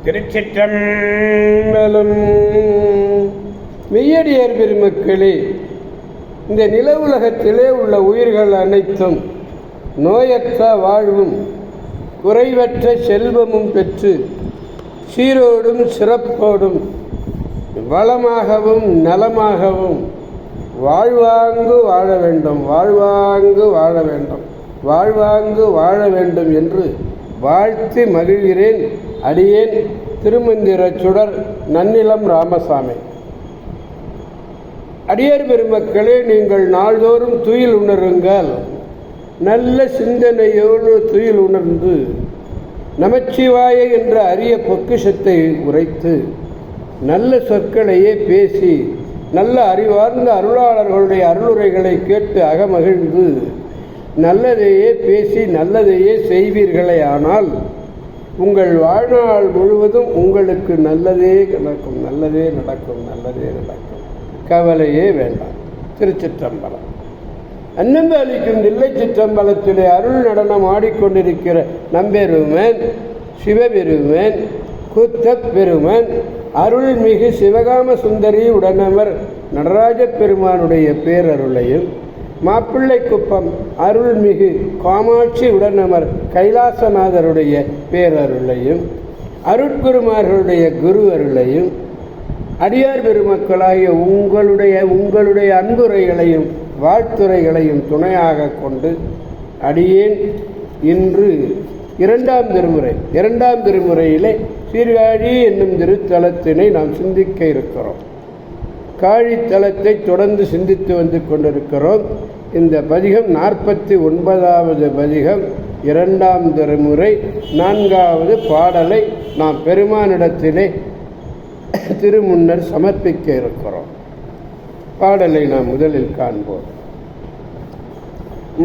திருச்சிற்றம்பலம். மெய்யடியார் பெருமக்களே, இந்த நில உலகத்திலே உள்ள உயிர்கள் அனைத்தும் நோயற்ற வாழ்வும் குறைவற்ற செல்வமும் பெற்று சீரோடும் சிறப்போடும் வளமாகவும் நலமாகவும் வாழ்வாங்கு வாழ வேண்டும், வாழ்வாங்கு வாழ வேண்டும், வாழ்வாங்கு வாழ வேண்டும் என்று வாழ்த்தி மகிழ்கிறேன். அடியேன் திருமந்திர சுடர் நன்னிலம் ராமசாமி. அடியார் பெருமக்களே, நீங்கள் நாள்தோறும் துயில் உணருங்கள். நல்ல சிந்தனையோடு துயில் உணர்ந்து நமச்சிவாய என்ற அரிய பொக்கிஷத்தை உரைத்து நல்ல சொற்களையே பேசி நல்ல அறிவார்ந்த அருளாளர்களுடைய அருளுரைகளை கேட்டு அகமகிழ்ந்து நல்லதையே பேசி நல்லதையே செய்வீர்களே ஆனால் உங்கள் வாழ்நாள் முழுவதும் உங்களுக்கு நல்லதே நடக்கும், நல்லதே நடக்கும், நல்லதே நடக்கும். கவலையே வேண்டாம். திருச்சிற்றம்பலம். அன்னம்பு அளிக்கும் தில்லை சிற்றம்பலத்திலே அருள் நடனம் ஆடிக்கொண்டிருக்கிற நம்பெருமன் சிவபெருமன் கூத்தப் பெருமன் அருள்மிகு சிவகாம சுந்தரி உடனவர் நடராஜ பெருமானுடைய பேரருளையும், மாப்பிள்ளை குப்பம் அருள்மிகு காமாட்சி உடனவர் கைலாசநாதருடைய பேரருளையும், அருட்குருமார்களுடைய குரு அருளையும், அடியார் பெருமக்களாகிய உங்களுடைய அன்புரைகளையும் வாழ்த்துரைகளையும் துணையாக கொண்டு அடியேன் இன்று இரண்டாம் திருமுறையிலே சீர்காழி என்னும் திருத்தலத்தினை நாம் சிந்திக்க இருக்கிறோம். காழித்தலத்தை தொடர்ந்து சிந்தித்து வந்து கொண்டிருக்கிறோம். இந்த பதிகம் 49வது பதிகம், இரண்டாம் திருமுறை, 4வது பாடலை நாம் பெருமானிடத்திலே திருமுன்னர் சமர்ப்பிக்க இருக்கிறோம். பாடலை நாம் முதலில் காண்போம்.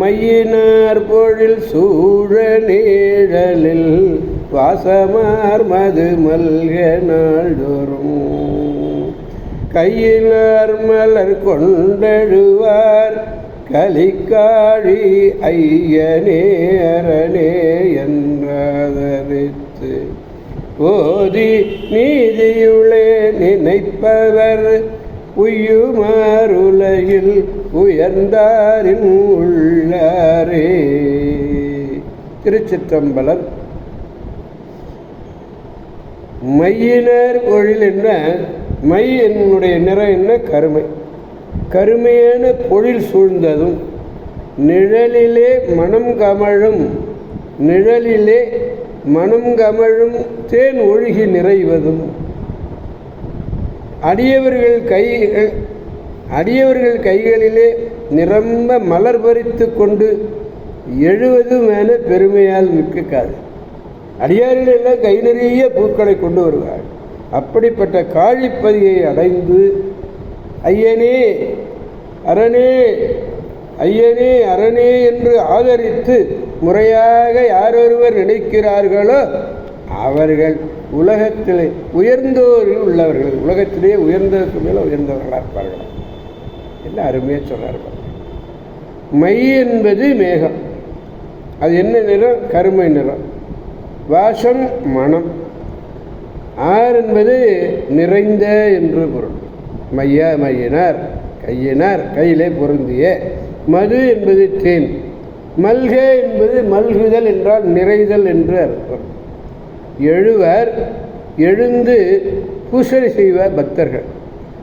மையினார் பொழில் சூழ நீழலில் வாசமார் மது மல்க நாள்தோறும் கையினார் மலர் கொண்டழுவார் கலிக்காழி ஐயனே அரணே என்றாதரித்து போதி நீதியுளே நினைப்பவர் உய்யுமாறுலகில் உயர்ந்தாரின் உள்ளாரே. திருச்சிற்றம்பலம். மையினர் பொழில் என்ன? மை என்னுடைய நிறம் என்ன? கருமை. கருமையான பொழில் சூழ்ந்ததும் நிழலிலே மனம் கமழும் தேன் ஒழுகி நிறைவதும் அடியவர்கள் கைகளிலே நிரம்ப மலர் பறித்து கொண்டு எழுவதும் என பெருமையால் மிக்காது. அடியார்கள் எல்லாம் கை நிறைய பூக்களை கொண்டு வருவார்கள். அப்படிப்பட்ட காழிப்பதியை அடைந்து ஐயனே அரணே, ஐயனே அரணே என்று ஆதரித்து முறையாக யாரொருவர் நினைக்கிறார்களோ அவர்கள் உலகத்திலே உயர்ந்தோரில் உள்ளவர்கள், உலகத்திலே உயர்ந்ததற்கு மேலே உயர்ந்தவர்களாக இருப்பார்கள். என்ன அருமையாக சொன்னார்கள். மை என்பது மேகம். அது என்ன நிறம்? கருமை நிறம். வாசம் மனம். ஆர் என்பது நிறைந்த என்று பொருள். மையினார் கையினார் கையிலே பொருந்திய. மது என்பது தேன். மல்க என்பது மல்குதல் என்றால் நிறைதல் என்று அர்த்தம். எழுவர் எழுந்து பூசை செய்வார் பக்தர்கள்.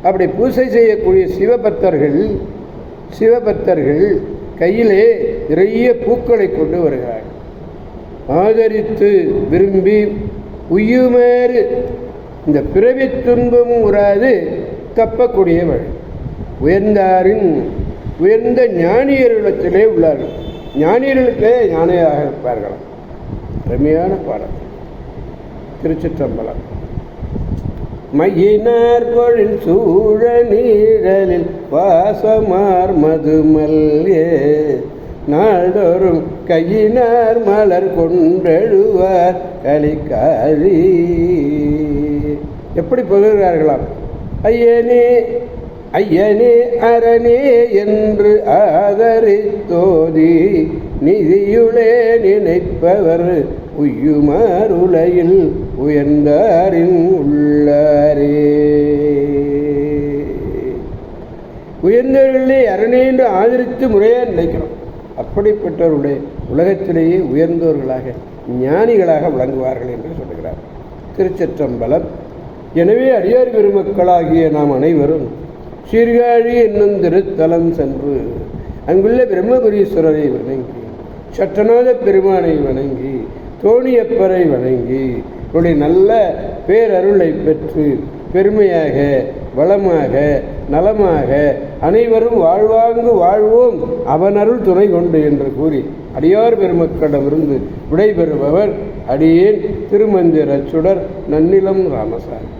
அப்படி பூசை செய்யக்கூடிய சிவபக்தர்கள் கையிலே நிறைய பூக்களை கொண்டு வருகிறார்கள். ஆதரித்து விரும்பி உய்யுமாறு, இந்த பிறவி துன்பமும் உறாது தப்பக்கூடிய வழி. உயர்ந்த ஞானியர்களிடத்திலே உள்ளார்கள். ஞானியர்களுக்கே ஞானியாக இருப்பார்களாம். அருமையான பாடல். திருச்சிற்றம்பலம். மையினார் பொழில் சூழ நீழலில் வாசமார் மதுமல்யே நாள்தோறும் கையினார் மலர் கொண்டழுவார் கலிக்காழி. எப்படி பகிர்கிறார்களாம்? ஐயனே ஐயனே அரணே என்று ஆதரித்தோதி நிதியுளே நினைப்பவர் உய்யுமாறுலையில் உயர்ந்தாரின் உள்ளாரே. உயர்ந்தவர்களே அரணே என்று ஆதரித்து முறையாக நினைக்கிறோம். அப்படிப்பட்டவருடைய உலகத்திலேயே உயர்ந்தவர்களாக ஞானிகளாக விளங்குவார்கள் என்று சொல்லுகிறார். திருச்சிற்றம்பலம். எனவே அடியார் பெருமக்களாகிய நாம் அனைவரும் சீர்காழி என்னும் திருத்தலம் சென்று அங்குள்ள பிரம்மபுரீஸ்வரரை வணங்கி, சட்டநாத பெருமானை வணங்கி, தோணியப்பரை வணங்கி, அவருடைய நல்ல பேரருளை பெற்று பெருமையாக வளமாக நலமாக அனைவரும் வாழ்வாங்கு வாழ்வோம் அவனருள் துணை கொண்டு என்று கூறி அடியார் பெருமக்களிடமிருந்து விடைபெறுபவர் அடியேன் திருமந்திர சுடர் நன்னிலம் ராமசாமி.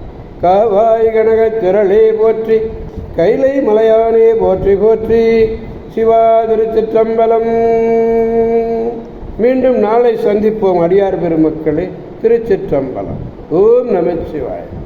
காவாய் கனகத் திரளே போற்றி, கைலை மலையானே போற்றி போற்றி. சிவா திருச்சிற்றம்பலம். மீண்டும் நாளை சந்திப்போம் அடியார் பெருமக்களே. திருச்சிற்றம்பலம். ஓம் நமச்சிவாய.